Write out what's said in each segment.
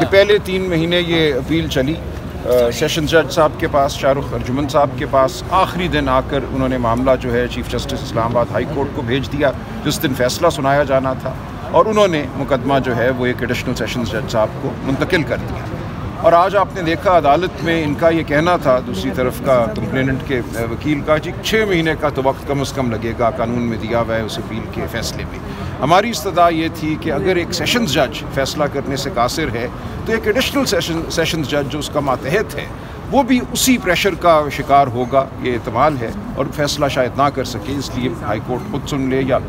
کہ پہلے 3 مہینے یہ اپیل چلی سیشن جج صاحب کے پاس، شاہ رخ ارجمن صاحب کے پاس، آخری دن آ کر انہوں نے معاملہ جو ہے چیف جسٹس اسلام آباد ہائی کورٹ کو بھیج دیا جس دن فیصلہ سنایا جانا تھا، اور انہوں نے مقدمہ جو ہے وہ ایک ایڈیشنل سیشنز جج صاحب کو منتقل کر دیا۔ اور آج آپ نے دیکھا عدالت میں ان کا یہ کہنا تھا دوسری طرف کا کمپلیننٹ کے وکیل کا، 6 مہینے کا تو وقت کم از کم لگے گا، قانون میں دیا ہوا ہے اس اپیل کے فیصلے میں۔ ہماری استدعا یہ تھی کہ اگر ایک سیشنز جج فیصلہ کرنے سے قاصر ہے تو ایک ایڈیشنل سیشنز جج جو اس کا ماتحت ہے وہ بھی اسی پریشر کا شکار ہوگا، یہ احتمال ہے، اور فیصلہ شاید نہ کر سکے، اس لیے ہائی کورٹ خود سن لے یا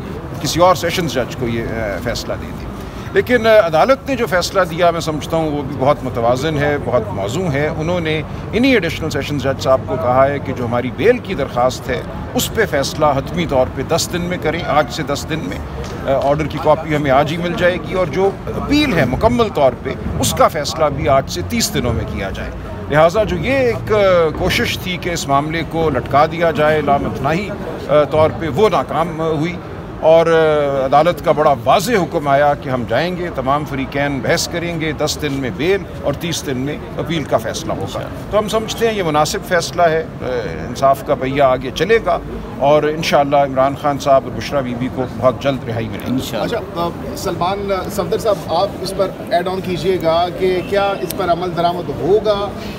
کسی اور سیشنز جج کو یہ فیصلہ دے دے۔ لیکن عدالت نے جو فیصلہ دیا میں سمجھتا ہوں وہ بھی بہت متوازن ہے، بہت موزوں ہے۔ انہوں نے انہی ایڈیشنل سیشنز جج صاحب کو کہا ہے کہ جو ہماری بیل کی درخواست ہے اس پہ فیصلہ حتمی طور پہ 10 دن میں کریں، آج سے 10 دن میں۔ آرڈر کی کاپی ہمیں آج ہی مل جائے گی، اور جو اپیل ہے مکمل طور پہ اس کا فیصلہ بھی آج سے 30 دنوں میں کیا جائے۔ لہٰذا جو یہ ایک کوشش تھی کہ اس معاملے کو لٹکا دیا جائے لامتناہی طور پہ، وہ ناکام ہوئی، اور عدالت کا بڑا واضح حکم آیا کہ ہم جائیں گے، تمام فریقین بحث کریں گے، 10 دن میں بیل اور 30 دن میں اپیل کا فیصلہ ہوگا۔ تو ہم سمجھتے ہیں یہ مناسب فیصلہ ہے، انصاف کا پہیہ آگے چلے گا، اور انشاءاللہ عمران خان صاحب اور بشرا بی بی کو بہت جلد رہائی ملے گی۔ اچھا سلمان صفدر صاحب، آپ اس پر ایڈ آن کیجئے گا کہ کیا اس پر عمل درآمد ہوگا؟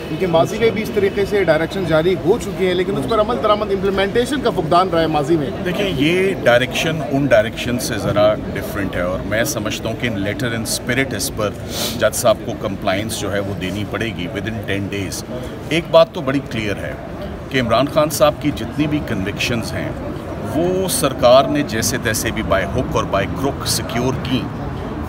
کیونکہ ماضی میں بھی اس طریقے سے ڈائریکشن جاری ہو چکی ہیں، لیکن اس پر عمل درآمد امپلیمنٹیشن کا فقدان رہا ہے ماضی میں۔ دیکھیں یہ ڈائریکشن ان ڈائریکشن سے ذرا ڈیفرنٹ ہے، اور میں سمجھتا ہوں کہ ان لیٹر ان اسپرٹ اس پر جج صاحب کو کمپلائنس جو ہے وہ دینی پڑے گی ود ان 10 days۔ ایک بات تو بڑی کلیئر ہے کہ عمران خان صاحب کی جتنی بھی کنوکشنز ہیں وہ سرکار نے جیسے تیسے بھی بائی ہک اور بائی کروک سیکیور کی،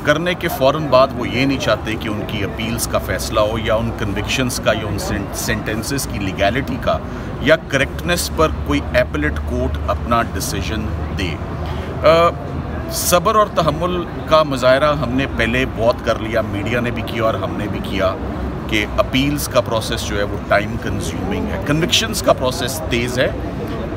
کرنے کے فوراً بعد وہ یہ نہیں چاہتے کہ ان کی اپیلز کا فیصلہ ہو، یا ان کنوکشنز کا، یا ان سینٹنسز کی لیگیلٹی کا یا کریکٹنس پر کوئی ایپلیٹ کورٹ اپنا ڈیسیجن دے۔ صبر اور تحمل کا مظاہرہ ہم نے پہلے بہت کر لیا، میڈیا نے بھی کیا اور ہم نے بھی کیا، کہ اپیلز کا پروسیس جو ہے وہ ٹائم کنزیومنگ ہے، کنوکشنز کا پروسیس تیز ہے،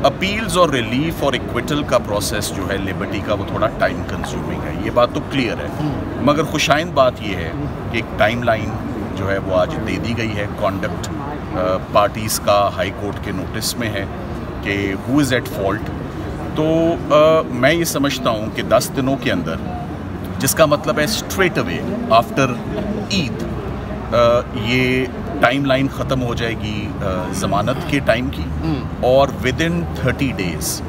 اپیلز اور ریلیف اور ایکویٹل کا پروسیس جو ہے لبرٹی کا وہ تھوڑا ٹائم کنزیومنگ ہے، یہ بات تو کلیئر ہے۔ مگر خوشائند بات یہ ہے کہ ایک ٹائم لائن جو ہے وہ آج دے دی گئی ہے، کانڈکٹ پارٹیز کا ہائی کورٹ کے نوٹس میں ہے کہ ہو از ایٹ فالٹ۔ تو میں یہ سمجھتا ہوں کہ 10 دنوں کے اندر، جس کا مطلب ہے اسٹریٹ اوے آفٹر عید، یہ ٹائم لائن ختم ہو جائے گی ضمانت کے ٹائم کی، اور ود ان 30 days،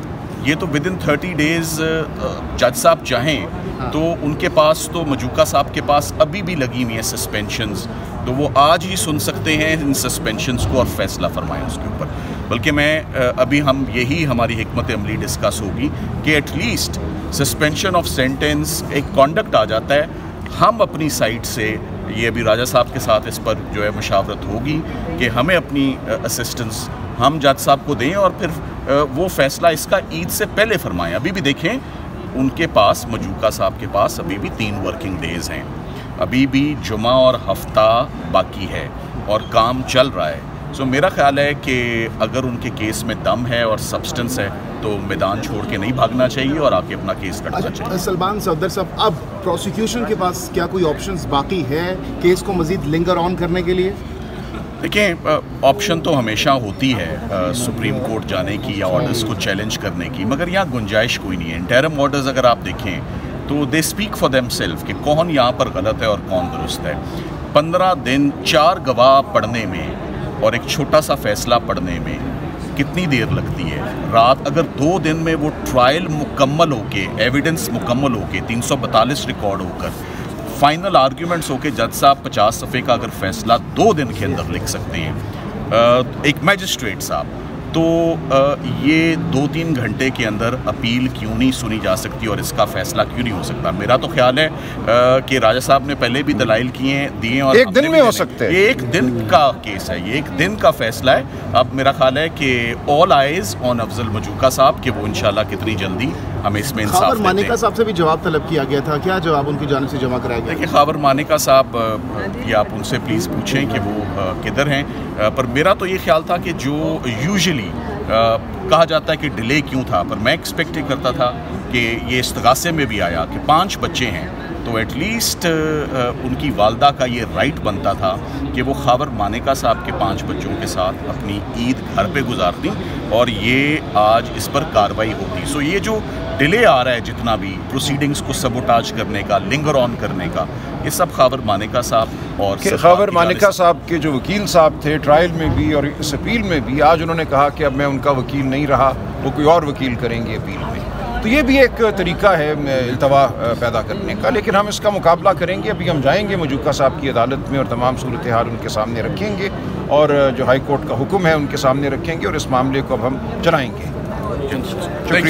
یہ تو ود ان 30 days جج صاحب چاہیں تو ان کے پاس تو مجوکا صاحب کے پاس ابھی بھی لگی ہوئی ہیں سسپینشنز، تو وہ آج ہی سن سکتے ہیں ان سسپینشنز کو اور فیصلہ فرمائیں اس کے اوپر۔ بلکہ میں ابھی یہی ہماری حکمت عملی ڈسکس ہوگی کہ at least suspension of sentence ایک کانڈکٹ آ جاتا ہے، ہم اپنی سائٹ سے، یہ ابھی راجہ صاحب کے ساتھ اس پر جو ہے مشاورت ہوگی کہ ہمیں اپنی اسسٹنس ہم جج صاحب کو دیں، اور پھر وہ فیصلہ اس کا عید سے پہلے فرمائیں۔ ابھی بھی دیکھیں ان کے پاس، مجوکا صاحب کے پاس ابھی بھی 3 ورکنگ ڈیز ہیں، ابھی بھی جمعہ اور ہفتہ باقی ہے اور کام چل رہا ہے۔ سو میرا خیال ہے کہ اگر ان کے کیس میں دم ہے اور سبسٹنس ہے تو میدان چھوڑ کے نہیں بھاگنا چاہیے اور آ کے اپنا کیس لڑنا چاہیے۔ سلمان صفدر صاحب، اب پروسیکیوشن کے پاس کیا کوئی آپشنز باقی ہے کیس کو مزید لنگر آن کرنے کے لیے؟ دیکھیں آپشن تو ہمیشہ ہوتی ہے سپریم کورٹ جانے کی یا آرڈرز کو چیلنج کرنے کی، مگر یہاں گنجائش کوئی نہیں ہے۔ انٹرم آرڈرز اگر آپ دیکھیں تو they speak for them self کہ کون یہاں پر غلط ہے اور کون درست ہے۔ 15 دن 4 گواہ پڑھنے میں اور ایک چھوٹا سا فیصلہ پڑھنے میں کتنی دیر لگتی ہے؟ رات اگر 2 دن میں وہ ٹرائل مکمل ہو کے، ایویڈنس مکمل ہو کے، 342 ریکارڈ ہو کر، فائنل آرگیومنٹس ہو کے جج صاحب 50 صفحے کا اگر فیصلہ 2 دن کے اندر لکھ سکتے ہیں ایک میجسٹریٹ صاحب، تو یہ 2-3 گھنٹے کے اندر اپیل کیوں نہیں سنی جا سکتی اور اس کا فیصلہ کیوں نہیں ہو سکتا؟ میرا تو خیال ہے کہ راجہ صاحب نے پہلے بھی دلائل دیے اور ایک دن میں ہو سکتے ہیں، یہ 1 دن کا کیس ہے، یہ 1 دن کا فیصلہ ہے۔ اب میرا خیال ہے کہ آل آئیز آن افضل مجوکا صاحب کہ وہ انشاءاللہ کتنی جلدی ہمیں اس میں انصاف دیتے ہیں۔ خاور مانیکا صاحب سے بھی جواب طلب کیا گیا تھا، کیا جواب ان کی جانب سے جمع کرایا گیا؟ دیکھیں خاور مانیکا صاحب یہ آپ ان سے پلیز پوچھیں کہ وہ کدھر ہیں، پر میرا تو یہ خیال تھا کہ جو یوزلی کہا جاتا ہے کہ ڈیلے کیوں تھا، پر میں ایکسپیکٹ کرتا تھا کہ یہ استغاثے میں بھی آیا کہ 5 بچے ہیں تو ایٹ لیسٹ ان کی والدہ کا یہ رائٹ بنتا تھا کہ وہ خاور مانیکا صاحب کے 5 بچوں کے ساتھ اپنی عید گھر پہ گزارتی اور یہ آج اس پر کارروائی ہوتی. سو یہ جو ڈیلے آ رہا ہے جتنا بھی پروسیڈنگز کو سبوٹاج کرنے کا، لنگر آن کرنے کا، یہ سب خاور مانیکا صاحب اور خاور مانیکا صاحب کے جو وکیل صاحب تھے ٹرائل میں بھی اور اس اپیل میں بھی، آج انہوں نے کہا کہ اب میں ان کا وکیل نہیں رہا، وہ کوئی اور وکیل کریں گے اپیل میں. تو یہ بھی ایک طریقہ ہے التوا پیدا کرنے کا، لیکن ہم اس کا مقابلہ کریں گے. ابھی ہم جائیں گے مجوکا صاحب کی عدالت میں اور تمام صورتحال ان کے سامنے رکھیں گے اور جو ہائی کورٹ کا حکم ہے ان کے سامنے رکھیں گے اور اس معاملے کو اب ہم چلائیں گے. شکریہ.